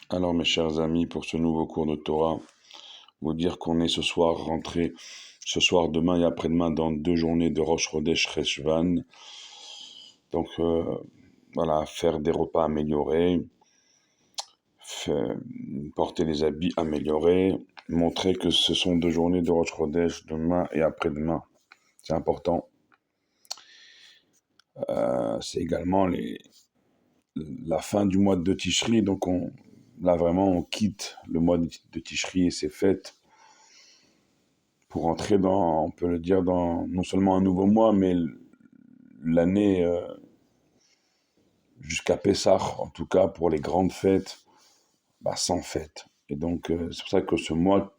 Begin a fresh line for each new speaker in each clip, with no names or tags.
Alors mes chers amis, pour ce nouveau cours de Torah, vous dire qu'on est ce soir rentré, ce soir, demain et après-demain, dans 2 journées de Rosh Chodesh Cheshvan. Donc voilà, faire des repas améliorés, porter des habits améliorés, montrer que ce sont 2 journées de Rosh Chodesh, demain et après-demain. C'est important. C'est également la fin du mois de Tishri, donc là vraiment on quitte le mois de Tishri et ses fêtes pour entrer dans, on peut le dire, dans non seulement un nouveau mois, mais l'année jusqu'à Pessah, en tout cas pour les grandes fêtes, sans fête. Et donc c'est pour ça que ce mois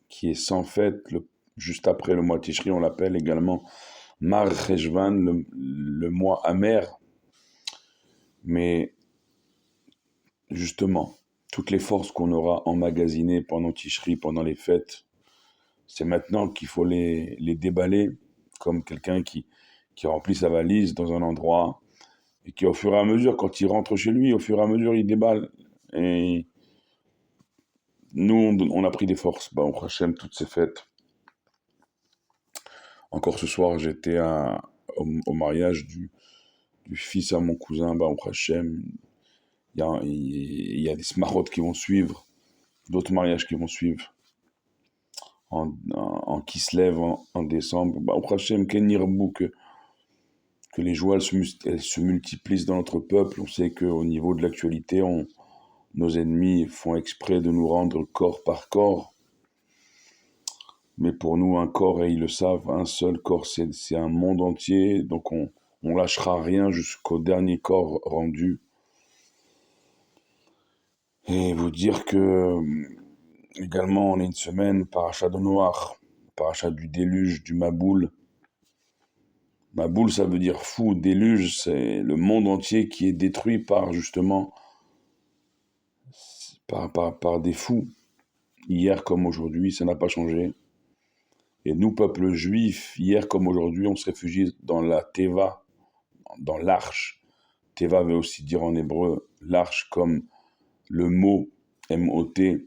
qui est sans fête, juste après le mois Tishri, on l'appelle également Mar Cheshvan, le mois amer. Mais justement, toutes les forces qu'on aura emmagasinées pendant Tishri, pendant les fêtes, c'est maintenant qu'il faut les déballer, comme quelqu'un qui remplit sa valise dans un endroit, et qui, au fur et à mesure, quand il rentre chez lui, au fur et à mesure, il déballe. Et nous, on a pris des forces, au Hachem, toutes ces fêtes. Encore ce soir, j'étais au mariage du fils à mon cousin, au Hachem. Il y a des smarotes qui vont suivre, d'autres mariages qui vont suivre. En Kislev, en décembre. Au Hachem, Ken Yirbu, que les joies elles se multiplient dans notre peuple. On sait qu'au niveau de l'actualité, nos ennemis font exprès de nous rendre corps par corps. Mais pour nous, un corps, et ils le savent, un seul corps, c'est un monde entier. Donc on lâchera rien jusqu'au dernier corps rendu. Et vous dire que, également, on est une semaine, paracha de Noach, paracha du déluge, du Maboul. Maboul, ça veut dire fou. Déluge, c'est le monde entier qui est détruit par, justement, par des fous. Hier comme aujourd'hui, ça n'a pas changé. Et nous, peuple juif, hier comme aujourd'hui, on se réfugie dans la Teva, dans l'arche. Teva veut aussi dire en hébreu l'arche, comme le mot M-O-T,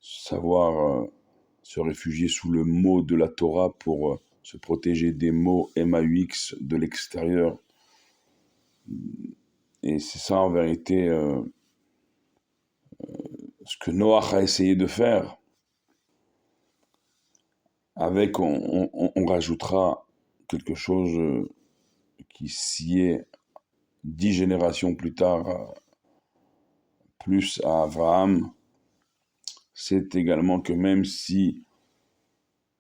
savoir se réfugier sous le mot de la Torah pour se protéger des mots M-A-U-X de l'extérieur. Et c'est ça en vérité ce que Noach a essayé de faire. Avec, on rajoutera quelque chose qui s'y est 10 générations plus tard, plus à Abraham, c'est également que même si,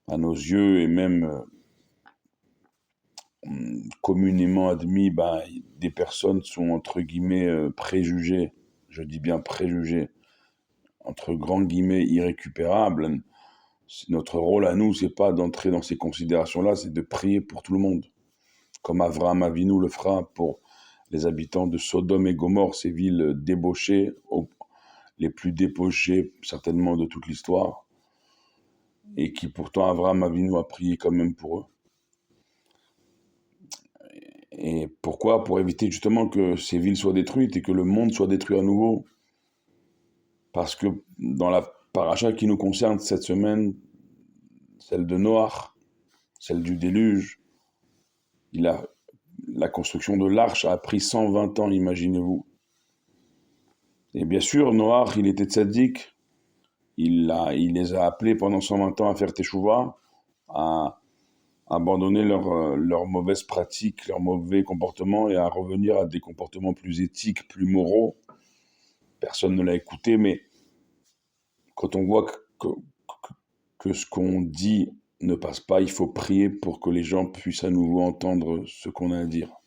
à nos yeux, et même communément admis, des personnes sont entre guillemets préjugées, je dis bien préjugées, entre grands guillemets irrécupérables, notre rôle à nous, c'est pas d'entrer dans ces considérations-là, c'est de prier pour tout le monde, comme Avraham Avinu le fera pour les habitants de Sodome et Gomorrhe, ces villes débauchées, les plus débauchées certainement de toute l'histoire, et qui pourtant Avraham Avinu a prié quand même pour eux. Et pourquoi ? Pour éviter justement que ces villes soient détruites et que le monde soit détruit à nouveau. Parce que dans la paracha qui nous concerne cette semaine, celle de Noach, celle du déluge, la construction de l'arche a pris 120 ans, imaginez-vous. Et bien sûr, Noach, il était tzaddik, il les a appelés pendant 120 ans à faire teshuva, à abandonner leurs mauvaises pratiques, leurs mauvais comportements et à revenir à des comportements plus éthiques, plus moraux. Personne ne l'a écouté, mais quand on voit que ce qu'on dit ne passe pas, il faut prier pour que les gens puissent à nouveau entendre ce qu'on a à dire.